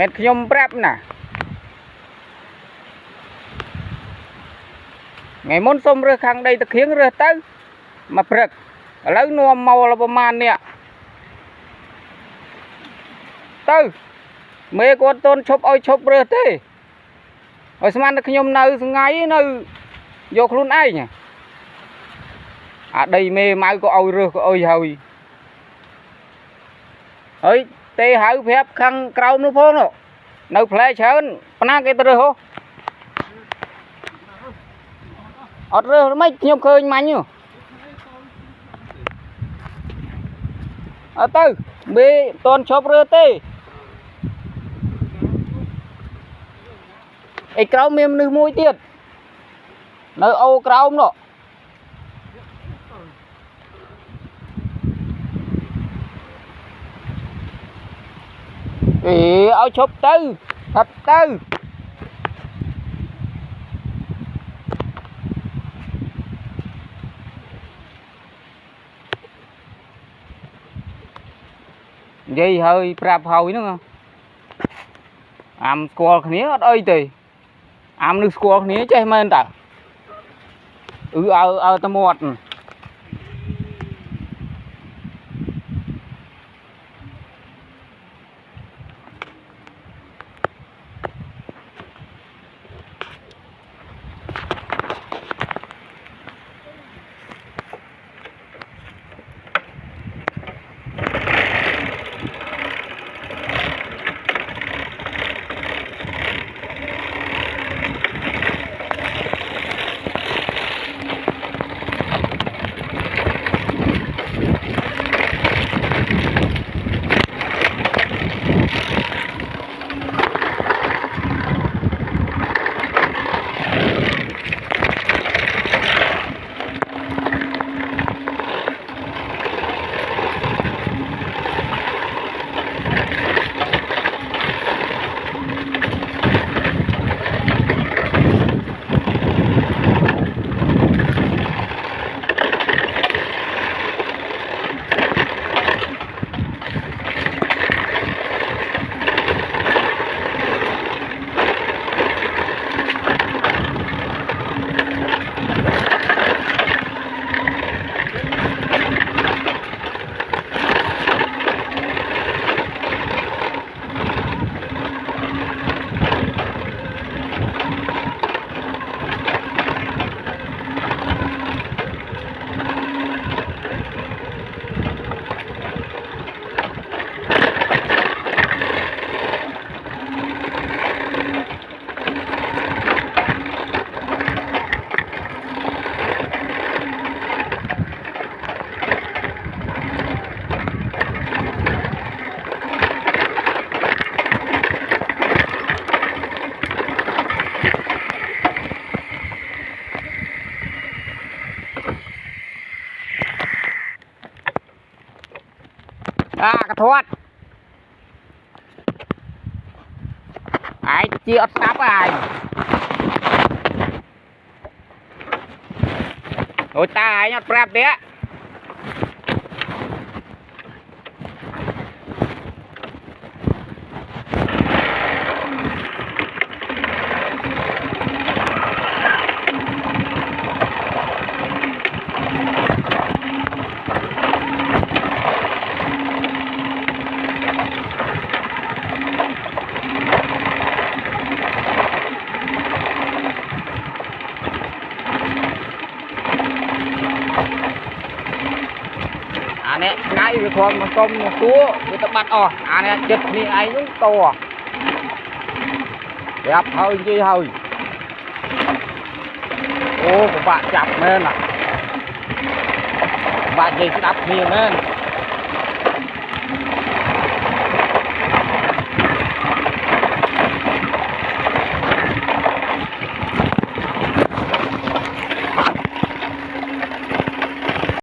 mệt nhom prep nè ngày môn xôm rơi khang đây ta khiến rơi tới mà prep lấy nuông màu làประมาณ nè tư mê con tôn chụp ơi chụp rơi thế ở xem nó nhom nơi ngay nơi vô luôn ai nhỉ à đây mê mai có ôi rơi có ôi hồi ấy tê hảo phép khăn cầu nó phố nó nơi plei chơn pana cái tơ hô ọt rơi mấy nhom khơi mạnh nhỉ ở tư mê tôn chụp rơi tê ấy cầu mềm nước mũi tiệt nơi âu cầu nó ý áo chụp tư thật tư gì hơi prap hồi nữa không am squall khné ơi thì am nước squall khné chơi men ta ở tầm một à cái thoát ai chia táp ai ôi ta ai nhặt prep đấy nè ngay cái con mà tôm cua người ta bắt nè chật ni ai cũng to đẹp hơi chi hơi ô của bạn chặt lên nè bạn gì đập nhiều lên